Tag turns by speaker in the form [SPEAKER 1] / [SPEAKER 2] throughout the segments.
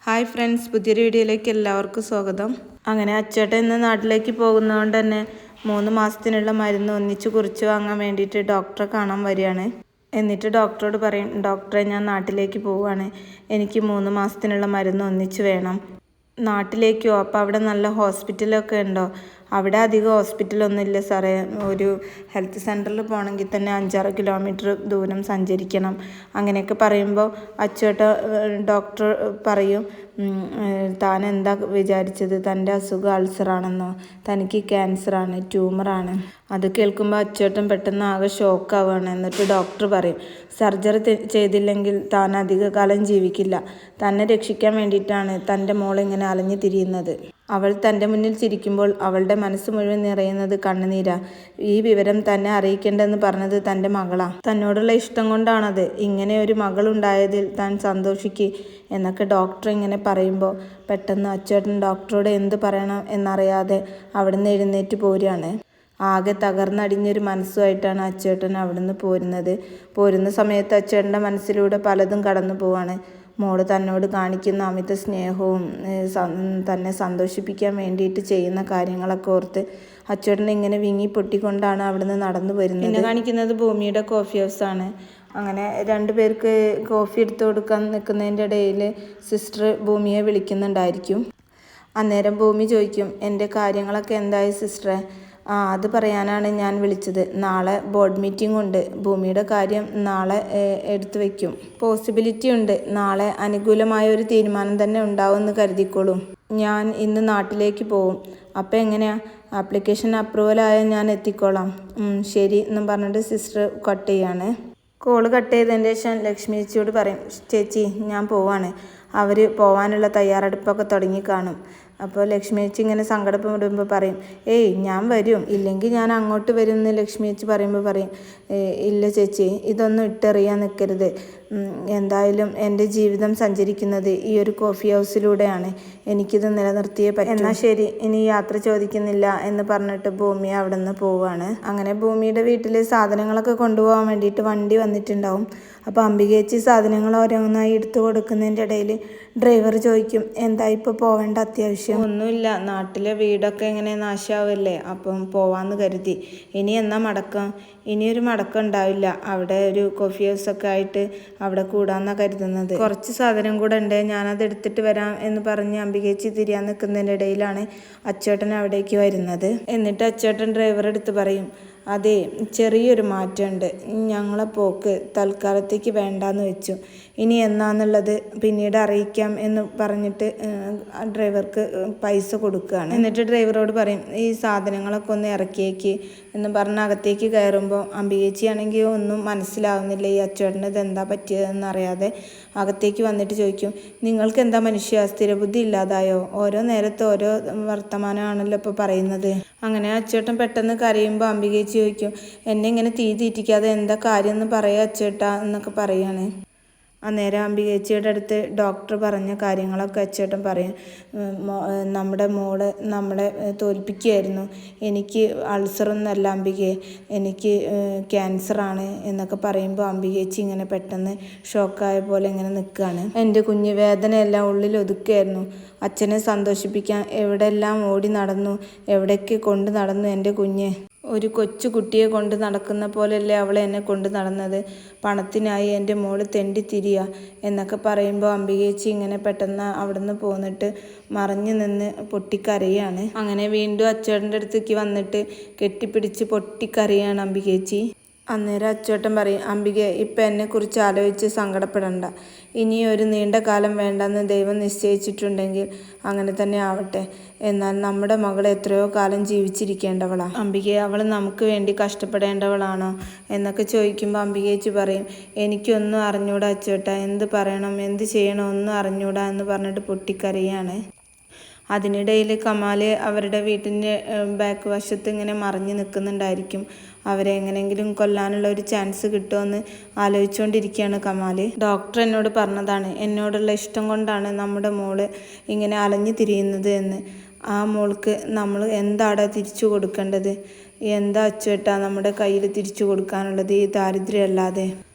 [SPEAKER 1] Hi friends, പുതിയൊരു വീഡിയോയിലേക്ക് എല്ലാവർക്കും സ്വാഗതം. അങ്ങനെ അച്ചേട്ടൻ ഇന്ന് നാട്ടിലേക്ക് പോകുന്നതുകൊണ്ട് തന്നെ 3 മാസത്തിനുള്ള മരുന്ന് ഒന്നിച്ച് കുറിച്ച് വാങ്ങാൻ വേണ്ടിയിട്ട് ഡോക്ടറെ കാണാൻ വരികയാണ്. എന്നിട്ട് ഡോക്ടറോട് പറയും, ഡോക്ടറെ ഞാൻ നാട്ടിലേക്ക് പോവുകയാണ്, എനിക്ക് 3 മാസത്തിനുള്ള മരുന്ന് ഒന്നിച്ച് വേണം. നാട്ടിലേക്കോ? അപ്പോൾ അവിടെ നല്ല ഹോസ്പിറ്റലൊക്കെ ഉണ്ടോ? അവിടെ അധികം ഹോസ്പിറ്റലൊന്നും ഇല്ല സാറേ. ഒരു ഹെൽത്ത് സെൻറ്ററിൽ പോകണമെങ്കിൽ തന്നെ 5-6 കിലോമീറ്റർ ദൂരം സഞ്ചരിക്കണം. അങ്ങനെയൊക്കെ പറയുമ്പോൾ ഡോക്ടർ പറയും, താൻ എന്താ വിചാരിച്ചത്, തൻ്റെ അസുഖം അൾസറാണെന്നോ, തനിക്ക് ക്യാൻസറാണ്, ട്യൂമറാണ്. അത് കേൾക്കുമ്പോൾ അച്ചേട്ടൻ പെട്ടെന്ന് ആകെ ഷോക്കാവുകയാണ്. എന്നിട്ട് ഡോക്ടർ പറയും, സർജറി ചെയ്തില്ലെങ്കിൽ താൻ അധിക കാലം ജീവിക്കില്ല. തന്നെ രക്ഷിക്കാൻ വേണ്ടിയിട്ടാണ് തൻ്റെ മോളിങ്ങനെ അലഞ്ഞു തിരിയുന്നത്. അവൾ തൻ്റെ മുന്നിൽ ചിരിക്കുമ്പോൾ അവളുടെ മനസ്സ് മുഴുവൻ നിറയുന്നത് കണ്ണുനീരാ. ഈ വിവരം തന്നെ അറിയിക്കേണ്ടെന്ന് പറഞ്ഞത് തൻ്റെ മകളാ. തന്നോടുള്ള ഇഷ്ടം കൊണ്ടാണത്. ഇങ്ങനെ ഒരു മകളുണ്ടായതിൽ താൻ സന്തോഷിക്കുക എന്നൊക്കെ ഡോക്ടർ ഇങ്ങനെ പറയുമ്പോൾ പെട്ടെന്ന് അച്ചേട്ടൻ ഡോക്ടറോട് എന്ത് പറയണം എന്നറിയാതെ അവിടുന്ന് എഴുന്നേറ്റ് പോരുകയാണ്. ആകെ തകർന്നടിഞ്ഞൊരു മനസ്സുമായിട്ടാണ് അച്ചേട്ടൻ അവിടുന്ന് പോരുന്ന സമയത്ത് അച്ചേട്ടൻ്റെ മനസ്സിലൂടെ പലതും കടന്നു പോവാണ്. മോള് തന്നോട് കാണിക്കുന്ന അമിത സ്നേഹവും തന്നെ സന്തോഷിപ്പിക്കാൻ വേണ്ടിയിട്ട് ചെയ്യുന്ന കാര്യങ്ങളൊക്കെ ഓർത്ത് അച്ചേട്ടൻ ഇങ്ങനെ വിങ്ങി പൊട്ടിക്കൊണ്ടാണ് അവിടുന്ന് നടന്നു വരുന്നത്. പിന്നെ കാണിക്കുന്നത് ഭൂമിയുടെ കോഫി ഹൗസാണ്. അങ്ങനെ 2 പേർക്ക് കോഫി എടുത്തു കൊടുക്കാൻ നിൽക്കുന്നതിൻ്റെ ഇടയിൽ സിസ്റ്റർ ഭൂമിയെ വിളിക്കുന്നുണ്ടായിരിക്കും. അന്നേരം ഭൂമി ചോദിക്കും, എൻ്റെ കാര്യങ്ങളൊക്കെ എന്തായി സിസ്റ്ററെ? അത് പറയാനാണ് ഞാൻ വിളിച്ചത്. നാളെ ബോർഡ് മീറ്റിംഗ് ഉണ്ട്. ഭൂമിയുടെ കാര്യം നാളെ എടുത്തു വയ്ക്കും. പോസിബിലിറ്റി ഉണ്ട് നാളെ അനുകൂലമായ ഒരു തീരുമാനം തന്നെ ഉണ്ടാവുമെന്ന് കരുതിക്കോളൂ. ഞാൻ ഇന്ന് നാട്ടിലേക്ക് പോവും. അപ്പം എങ്ങനെയാ? ആപ്ലിക്കേഷൻ അപ്രൂവലായാൽ ഞാൻ എത്തിക്കോളാം. ശരി എന്നും പറഞ്ഞിട്ട് സിസ്റ്റർ കട്ട് ചെയ്യാണ്. കോള് കട്ട് ചെയ്തതിൻ്റെ ശേഷം ലക്ഷ്മി ചേച്ചിയോട് പറയും, ചേച്ചി ഞാൻ പോവാണ്. അവർ പോവാനുള്ള തയ്യാറെടുപ്പൊക്കെ തുടങ്ങി കാണും. അപ്പോൾ ലക്ഷ്മി ചേച്ചി ഇങ്ങനെ സങ്കടപ്പെടുമ്പോൾ പറയും, ഞാൻ വരും, ഇല്ലെങ്കിൽ ഞാൻ അങ്ങോട്ട് വരും എന്ന് ലക്ഷ്മി ചേച്ചി പറയുമ്പോൾ പറയും, ഇല്ല ചേച്ചി, ഇതൊന്നും ഇട്ടെറിയാൻ നിൽക്കരുത്. എന്തായാലും എൻ്റെ ജീവിതം സഞ്ചരിക്കുന്നത് ഈ ഒരു കോഫി ഹൗസിലൂടെയാണ്. എനിക്കിത് നിലനിർത്തിയേ പറ്റും. എന്നാൽ ശരി, ഇനി യാത്ര ചോദിക്കുന്നില്ല എന്ന് പറഞ്ഞിട്ട് ഭൂമി അവിടെ നിന്ന് പോവുകയാണ്. അങ്ങനെ ഭൂമിയുടെ വീട്ടിൽ സാധനങ്ങളൊക്കെ കൊണ്ടുപോകാൻ വേണ്ടിയിട്ട് വണ്ടി വന്നിട്ടുണ്ടാവും. അപ്പോൾ അംബികേച്ചി സാധനങ്ങൾ ഓരോന്നായി എടുത്തു കൊടുക്കുന്നതിൻ്റെ ഇടയിൽ ഡ്രൈവർ ചോദിക്കും, എന്താ ഇപ്പോൾ പോവേണ്ട അത്യാവശ്യം? ഒന്നുമില്ല, നാട്ടിലെ വീടൊക്കെ ഇങ്ങനെ നാശാവല്ലേ, അപ്പം പോവാന്ന് കരുതി. ഇനി എന്നാ മടക്കം? ഇനിയൊരു മടക്കം ഉണ്ടാവില്ല. അവിടെ ഒരു കോഫി ഹൗസൊക്കെ ആയിട്ട് അവിടെ കൂടാന്നാണ് കരുതുന്നത്. കുറച്ച് സാധനം കൂടെ ഉണ്ട്, ഞാനത് എടുത്തിട്ട് വരാം എന്ന് പറഞ്ഞ് അംബികേച്ചി തിരിയാൻ നിൽക്കുന്നതിൻ്റെ ഇടയിലാണ് അച്ചേട്ടൻ അവിടേക്ക് വരുന്നത്. എന്നിട്ട് അച്ചേട്ടൻ ഡ്രൈവറെ അടുത്ത് പറയും, അതെ, ചെറിയൊരു മാറ്റമുണ്ട്. ഞങ്ങളെ പോക്ക് തൽക്കാലത്തേക്ക് വേണ്ടാന്ന് വെച്ചു. ഇനി എന്നാന്നുള്ളത് പിന്നീട് അറിയിക്കാം എന്ന് പറഞ്ഞിട്ട് ഡ്രൈവർക്ക് പൈസ കൊടുക്കുകയാണ്. എന്നിട്ട് ഡ്രൈവറോട് പറയും, ഈ സാധനങ്ങളൊക്കെ ഒന്ന് ഇറക്കിയേക്ക് എന്ന് പറഞ്ഞ് അകത്തേക്ക് കയറുമ്പോൾ അംബികേച്ചിയാണെങ്കിൽ ഒന്നും മനസ്സിലാവുന്നില്ല. ഈ അച്ചേട്ടന് ഇതെന്താ പറ്റിയതെന്ന് അറിയാതെ അകത്തേക്ക് വന്നിട്ട് ചോദിക്കും, നിങ്ങൾക്ക് എന്താ മനുഷ്യ, സ്ഥിരബുദ്ധി ഇല്ലാതായോ? ഓരോ നേരത്ത് ഓരോ വർത്തമാനമാണല്ലോ ഇപ്പോൾ പറയുന്നത്. അങ്ങനെ അച്ചേട്ടൻ പെട്ടെന്ന് കരയുമ്പോൾ അംബികേച്ചി ചോദിക്കും, എന്നെ ഇങ്ങനെ തീറ്റിക്കാതെ എന്താ കാര്യം എന്ന് പറയാ അച്ചേട്ടാ എന്നൊക്കെ പറയാണ്. അന്നേരം അംബികേച്ചിയുടെ അടുത്ത് ഡോക്ടർ പറഞ്ഞ കാര്യങ്ങളൊക്കെ അച്ചേട്ടൻ പറയും. നമ്മുടെ മോള് നമ്മളെ തോൽപ്പിക്കുകയായിരുന്നു. എനിക്ക് അൾസറൊന്നുമല്ല അംബികയെ, എനിക്ക് ക്യാൻസറാണ് എന്നൊക്കെ പറയുമ്പോൾ അംബികേച്ചി ഇങ്ങനെ പെട്ടെന്ന് ഷോക്കായ പോലെ ഇങ്ങനെ നിൽക്കുകയാണ്. എൻ്റെ കുഞ്ഞ് വേദനയെല്ലാം ഉള്ളിൽ ഒതുക്കുകയായിരുന്നു. അച്ഛനെ സന്തോഷിപ്പിക്കാൻ എവിടെയെല്ലാം ഓടി നടന്നു, എവിടേക്ക് കൊണ്ട് നടന്നു എൻ്റെ കുഞ്ഞ്. ഒരു കൊച്ചു കുട്ടിയെ കൊണ്ട് നടക്കുന്ന പോലെയല്ലേ അവൾ എന്നെ കൊണ്ട് നടന്നത്. പണത്തിനായി എൻ്റെ മോള് തെണ്ടിത്തിരിയുക എന്നൊക്കെ പറയുമ്പോൾ അംബികേച്ചി ഇങ്ങനെ പെട്ടെന്ന് അവിടുന്ന് പോന്നിട്ട് മറിഞ്ഞു നിന്ന് പൊട്ടിക്കരയാണ്. അങ്ങനെ വീണ്ടും അച്ചേട്ടൻ്റെ അടുത്തേക്ക് വന്നിട്ട് കെട്ടിപ്പിടിച്ച് പൊട്ടിക്കരയാണ് അംബികേച്ചി. അന്നേരം അച്ചേട്ടൻ പറയും, അംബിക ഇപ്പം എന്നെക്കുറിച്ച് ആലോചിച്ച് സങ്കടപ്പെടണ്ട. ഇനി ഒരു നീണ്ട കാലം വേണ്ടെന്ന് ദൈവം നിശ്ചയിച്ചിട്ടുണ്ടെങ്കിൽ അങ്ങനെ തന്നെ ആവട്ടെ. എന്നാൽ നമ്മുടെ മകൾ എത്രയോ കാലം ജീവിച്ചിരിക്കേണ്ടവളാണ്. അംബികയെ അവൾ നമുക്ക് വേണ്ടി കഷ്ടപ്പെടേണ്ടവളാണോ എന്നൊക്കെ ചോദിക്കുമ്പോൾ അംബികേച്ചി പറയും, എനിക്കൊന്നും അറിഞ്ഞൂടാ അച്ചേട്ടാ, എന്ത് പറയണം എന്ത് ചെയ്യണം ഒന്നും അറിഞ്ഞൂടാ എന്ന് പറഞ്ഞിട്ട് പൊട്ടിക്കരയാണ്. അതിനിടയിൽ കമാൽ അവരുടെ വീട്ടിൻ്റെ ബാക്ക് വശത്ത് ഇങ്ങനെ മറിഞ്ഞു നിൽക്കുന്നുണ്ടായിരിക്കും. അവരെ എങ്ങനെയെങ്കിലും കൊല്ലാനുള്ള ഒരു ചാൻസ് കിട്ടുമെന്ന് ആലോചിച്ചുകൊണ്ടിരിക്കുകയാണ് കമാൽ. ഡോക്ടർ എന്നോട് പറഞ്ഞതാണ്, എന്നോടുള്ള ഇഷ്ടം കൊണ്ടാണ് നമ്മുടെ മോള് ഇങ്ങനെ അലഞ്ഞു തിരിയുന്നത് എന്ന്. ആ മോൾക്ക് നമ്മൾ എന്താണ് തിരിച്ചു കൊടുക്കേണ്ടത്? എന്താ അച്ചേട്ടാ നമ്മുടെ കയ്യിൽ തിരിച്ചു കൊടുക്കാനുള്ളത് ഈ ദാരിദ്ര്യമല്ലാതെ?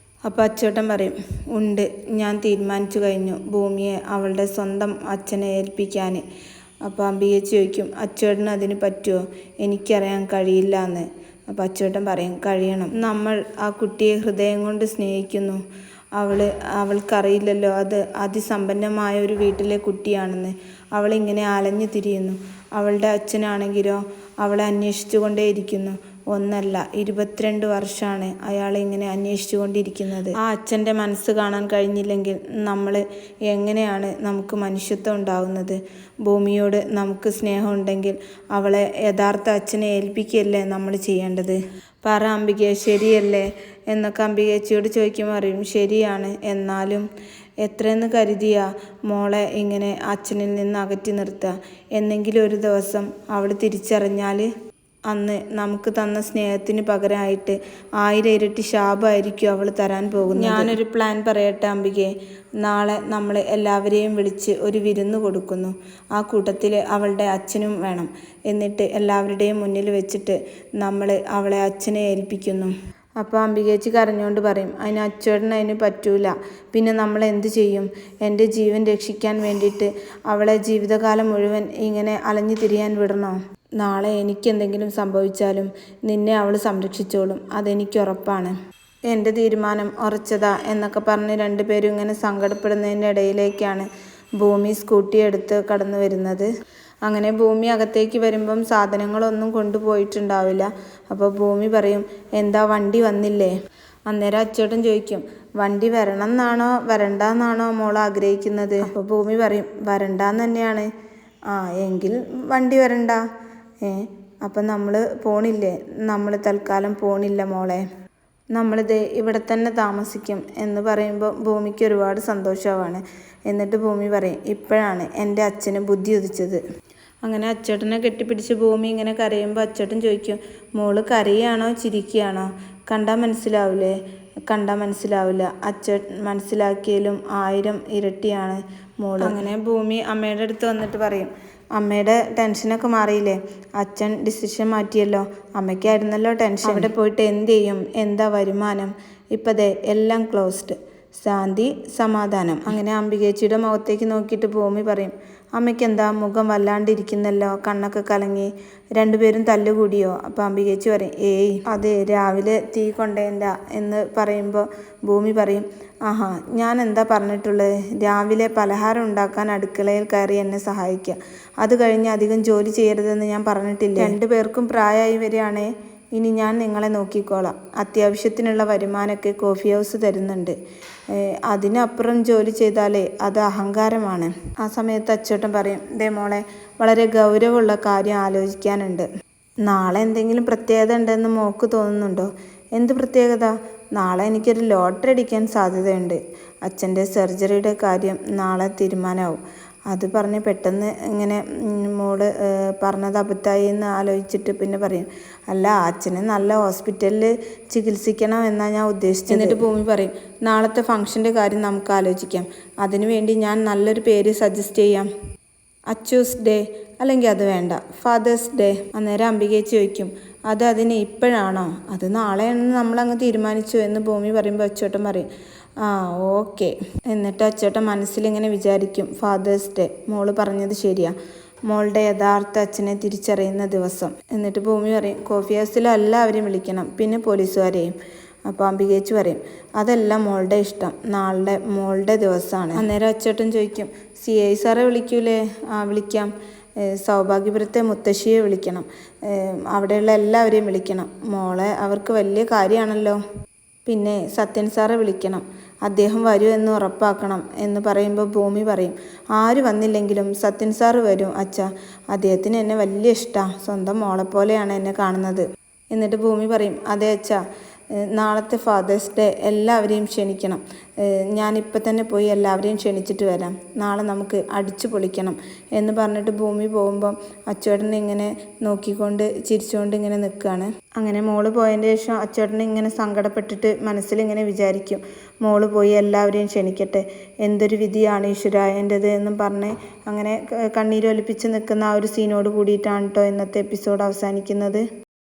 [SPEAKER 1] അപ്പോൾ അച്ചേട്ടൻ പറയും, ഉണ്ട്, ഞാൻ തീരുമാനിച്ചു കഴിഞ്ഞു ഭൂമിയെ അവളുടെ സ്വന്തം അച്ഛനെ ഏൽപ്പിക്കാൻ. അപ്പോൾ അംബികേച്ചി ചോദിക്കും, അച്ചേട്ടന് അതിന് പറ്റുമോ? എനിക്കറിയാൻ കഴിയില്ല എന്ന്. അപ്പോൾ അച്ചേട്ടൻ പറയും, കഴിയണം. നമ്മൾ ആ കുട്ടിയെ ഹൃദയം കൊണ്ട് സ്നേഹിക്കുന്നു. അവൾക്കറിയില്ലല്ലോ അത് അതിസമ്പന്നമായ ഒരു വീട്ടിലെ കുട്ടിയാണെന്ന്. അവളിങ്ങനെ അലഞ്ഞു തിരിയുന്നു. അവളുടെ അച്ഛനാണെങ്കിലോ അവളെ അന്വേഷിച്ചു കൊണ്ടേയിരിക്കുന്നു. ഒന്നല്ല, 22 വർഷമാണ് അയാൾ ഇങ്ങനെ അന്വേഷിച്ചു കൊണ്ടിരിക്കുന്നത്. ആ അച്ഛൻ്റെ മനസ്സ് കാണാൻ കഴിഞ്ഞില്ലെങ്കിൽ എങ്ങനെയാണ് നമുക്ക് മനുഷ്യത്വം ഉണ്ടാവുന്നത്? ഭൂമിയോട് നമുക്ക് സ്നേഹമുണ്ടെങ്കിൽ അവളെ യഥാർത്ഥ അച്ഛനെ ഏൽപ്പിക്കുകയല്ലേ നമ്മൾ ചെയ്യേണ്ടത്? പറ അംബികയെ, ശരിയല്ലേ എന്നൊക്കെ അംബികേച്ചിയോട് ചോദിക്കുമ്പോൾ അറിയും, ശരിയാണ്. എന്നാലും എത്രയെന്ന് കരുതിയാ മോളെ ഇങ്ങനെ അച്ഛനിൽ നിന്ന് അകറ്റി നിർത്തുക? എന്നെങ്കിലും ഒരു ദിവസം അവൾ തിരിച്ചറിഞ്ഞാൽ അന്ന് നമുക്ക് തന്ന സ്നേഹത്തിന് പകരമായിട്ട് 1000 ഇരട്ടി ശാപമായിരിക്കും അവൾ തരാൻ പോകുന്നത്. ഞാനൊരു പ്ലാൻ പറയട്ടെ അംബികയെ. നാളെ നമ്മൾ എല്ലാവരെയും വിളിച്ച് ഒരു വിരുന്ന് കൊടുക്കുന്നു. ആ കൂട്ടത്തിൽ അവളുടെ അച്ഛനും വേണം. എന്നിട്ട് എല്ലാവരുടെയും മുന്നിൽ വെച്ചിട്ട് നമ്മൾ അവളെ അച്ഛനെ ഏൽപ്പിക്കുന്നു. അപ്പോൾ അംബികേച്ചി കരഞ്ഞുകൊണ്ട് പറയും, അതിന് അച്ചേട്ടന് പറ്റൂല. പിന്നെ നമ്മൾ എന്ത് ചെയ്യും? എൻ്റെ ജീവൻ രക്ഷിക്കാൻ വേണ്ടിയിട്ട് അവളെ ജീവിതകാലം മുഴുവൻ ഇങ്ങനെ അലഞ്ഞു തിരിയാൻ വിടണോ? നാളെ എനിക്കെന്തെങ്കിലും സംഭവിച്ചാലും നിന്നെ അവൾ സംരക്ഷിച്ചോളും, അതെനിക്ക് ഉറപ്പാണ്. എൻ്റെ തീരുമാനം ഉറച്ചതാ എന്നൊക്കെ പറഞ്ഞ് രണ്ടുപേരും ഇങ്ങനെ സങ്കടപ്പെടുന്നതിൻ്റെ ഇടയിലേക്കാണ് ഭൂമി സ്കൂട്ടി എടുത്ത് കടന്നു വരുന്നത്. അങ്ങനെ ഭൂമി അകത്തേക്ക് വരുമ്പം സാധനങ്ങളൊന്നും കൊണ്ടുപോയിട്ടുണ്ടാവില്ല. അപ്പോൾ ഭൂമി പറയും, എന്താ വണ്ടി വന്നില്ലേ? അന്നേരം അച്ചേട്ടൻ ചോദിക്കും, വണ്ടി വരണം എന്നാണോ വരണ്ടെന്നാണോ മോൾ ആഗ്രഹിക്കുന്നത്? അപ്പോൾ ഭൂമി പറയും, വരണ്ടെന്ന് തന്നെയാണ്. എങ്കിൽ വണ്ടി വരണ്ട. അപ്പം നമ്മൾ പോണില്ലേ? നമ്മൾ തൽക്കാലം പോണില്ല മോളെ, നമ്മളിത് ഇവിടെ തന്നെ താമസിക്കും എന്ന് പറയുമ്പോൾ ഭൂമിക്ക് ഒരുപാട് സന്തോഷമാണ്. എന്നിട്ട് ഭൂമി പറയും, ഇപ്പോഴാണ് എൻ്റെ അച്ഛന് ബുദ്ധി ഉദിച്ചത്. അങ്ങനെ അച്ചേട്ടനെ കെട്ടിപ്പിടിച്ച് ഭൂമി ഇങ്ങനെ കരയുമ്പോൾ അച്ചേട്ടൻ ചോദിക്കും, മോള് കരയാണോ ചിരിക്കുകയാണോ? കണ്ടാൽ മനസ്സിലാവില്ലേ? കണ്ടാൽ മനസ്സിലാവില്ല. അച്ചേട്ടൻ മനസ്സിലാക്കിയാലും 1000 ഇരട്ടിയാണ് മോള്. അങ്ങനെ ഭൂമി അമ്മയുടെ അടുത്ത് വന്നിട്ട് പറയും, അമ്മയുടെ ടെൻഷനൊക്കെ മാറിയില്ലേ? അച്ഛൻ ഡിസിഷൻ മാറ്റിയല്ലോ. അമ്മയ്ക്കായിരുന്നല്ലോ ടെൻഷൻ. അവിടെ പോയിട്ട് എന്ത് ചെയ്യും? എന്താ വരുമാനം? ഇപ്പതേ എല്ലാം ക്ലോസ്ഡ്. ശാന്തി, സമാധാനം. അങ്ങനെ അംബികേച്ചിയുടെ മുഖത്തേക്ക് നോക്കിയിട്ട് ഭൂമി പറയും, അമ്മയ്ക്ക് എന്താ മുഖം വല്ലാണ്ടിരിക്കുന്നല്ലോ, കണ്ണൊക്കെ കലങ്ങി, രണ്ടുപേരും തല്ലുകൂടിയോ? അപ്പോൾ അംബികേച്ചി പറയും, ഏയ് അതെ, രാവിലെ തീ കൊണ്ടേണ്ട എന്ന് പറയുമ്പോൾ ഭൂമി പറയും, ആഹാ, ഞാൻ എന്താ പറഞ്ഞിട്ടുള്ളത്? രാവിലെ പലഹാരം ഉണ്ടാക്കാൻ അടുക്കളയിൽ കയറി എന്നെ സഹായിക്കുക, അത് കഴിഞ്ഞ് അധികം ജോലി ചെയ്യരുതെന്ന് ഞാൻ പറഞ്ഞിട്ടില്ലേ? 2 പേർക്കും പ്രായമായി വരികയാണേ. ഇനി ഞാൻ നിങ്ങളെ നോക്കിക്കോളാം. അത്യാവശ്യത്തിനുള്ള വരുമാനമൊക്കെ കോഫി ഹൗസ് തരുന്നുണ്ട്. അതിനപ്പുറം ജോലി ചെയ്താലേ അത് അഹങ്കാരമാണ്. ആ സമയത്ത് അച്ചേട്ടൻ പറയും, ദേ മോളെ, വളരെ ഗൗരവമുള്ള കാര്യം ആലോചിക്കാനുണ്ട്. നാളെ എന്തെങ്കിലും പ്രത്യേകത ഉണ്ടെന്ന് മോൾക്ക് തോന്നുന്നുണ്ടോ? എന്ത് പ്രത്യേകത? നാളെ എനിക്കൊരു ലോട്ടറി അടിക്കാൻ സാധ്യതയുണ്ട്. അച്ഛൻ്റെ സർജറിയുടെ കാര്യം നാളെ തീരുമാനമാവും. അത് പറഞ്ഞ് പെട്ടെന്ന് ഇങ്ങനെ മോള് പറഞ്ഞത് അബദ്ധമായി എന്ന് ആലോചിച്ചിട്ട് പിന്നെ പറയും, അല്ല, അച്ഛനെ നല്ല ഹോസ്പിറ്റലിൽ ചികിത്സിക്കണം എന്നാണ് ഞാൻ ഉദ്ദേശിച്ചത്. എന്നിട്ട് ഭൂമി പറയും, നാളത്തെ ഫംഗ്ഷൻ്റെ കാര്യം നമുക്ക് ആലോചിക്കാം. അതിനുവേണ്ടി ഞാൻ നല്ലൊരു പേര് സജസ്റ്റ് ചെയ്യാം. അച്ചൂസ് ഡേ, അല്ലെങ്കിൽ അത് വേണ്ട, ഫാദേഴ്സ് ഡേ. അന്നേരം അംബികേച്ചി ചോദിക്കും, അതിന് ഇപ്പോഴാണോ? അത് നാളെയാണെന്ന് നമ്മളങ്ങ് തീരുമാനിച്ചു എന്ന് ഭൂമി പറയുമ്പോൾ അച്ചേട്ടൻ പറയും, ഓക്കെ. എന്നിട്ട് അച്ചേട്ടൻ മനസ്സിലിങ്ങനെ വിചാരിക്കും, ഫാദേഴ്സ് ഡേ, മോള് പറഞ്ഞത് ശരിയാ, മോളുടെ യഥാർത്ഥ അച്ഛനെ തിരിച്ചറിയുന്ന ദിവസം. എന്നിട്ട് ഭൂമി പറയും, കോഫി ഹൗസിൽ എല്ലാവരെയും വിളിക്കണം, പിന്നെ പോലീസുകാരെയും. അപ്പോൾ അംബികേച്ചി പറയും, അതെല്ലാം മോളുടെ ഇഷ്ടം, നാളെ മോളുടെ ദിവസമാണ്. അന്നേരം അച്ചേട്ടൻ ചോദിക്കും, CI സാറെ വിളിക്കൂലേ? വിളിക്കാം. സൗഭാഗ്യപുരത്തെ മുത്തശ്ശിയെ വിളിക്കണം, അവിടെയുള്ള എല്ലാവരെയും വിളിക്കണം. മോളെ അവർക്ക് വലിയ കാര്യമാണല്ലോ. പിന്നെ സത്യൻ സാറെ വിളിക്കണം, അദ്ദേഹം വരൂ എന്ന് ഉറപ്പാക്കണം എന്ന് പറയുമ്പോൾ ഭൂമി പറയും, ആര് വന്നില്ലെങ്കിലും സത്യൻ സാറ് വരും അച്ഛാ, അദ്ദേഹത്തിന് എന്നെ വലിയ ഇഷ്ടമാണ്, സ്വന്തം മോളെപ്പോലെയാണ് എന്നെ കാണുന്നത്. എന്നിട്ട് ഭൂമി പറയും, അതെ അച്ഛാ, നാളത്തെ ഫാദേഴ്സ് ഡേ എല്ലാവരെയും ക്ഷണിക്കണം. ഞാനിപ്പോൾ തന്നെ പോയി എല്ലാവരെയും ക്ഷണിച്ചിട്ട് വരാം. നാളെ നമുക്ക് അടിച്ചു പൊളിക്കണം എന്ന് പറഞ്ഞിട്ട് ഭൂമി പോകുമ്പം അച്ചേട്ടൻ ഇങ്ങനെ നോക്കിക്കൊണ്ട് ചിരിച്ചുകൊണ്ട് ഇങ്ങനെ നിൽക്കുകയാണ്. അങ്ങനെ മോള് പോയതിൻ്റെ ശേഷം അച്ചേട്ടൻ ഇങ്ങനെ സങ്കടപ്പെട്ടിട്ട് മനസ്സിലിങ്ങനെ വിചാരിക്കും, മോള് പോയി എല്ലാവരെയും ക്ഷണിക്കട്ടെ, എന്തൊരു വിധിയാണ് ഈശ്വര എൻ്റെത് എന്നും പറഞ്ഞ് അങ്ങനെ കണ്ണീരൊലിപ്പിച്ച് നിൽക്കുന്ന ആ ഒരു സീനോട് കൂടിയിട്ടാണ് കേട്ടോ ഇന്നത്തെ എപ്പിസോഡ് അവസാനിക്കുന്നത്.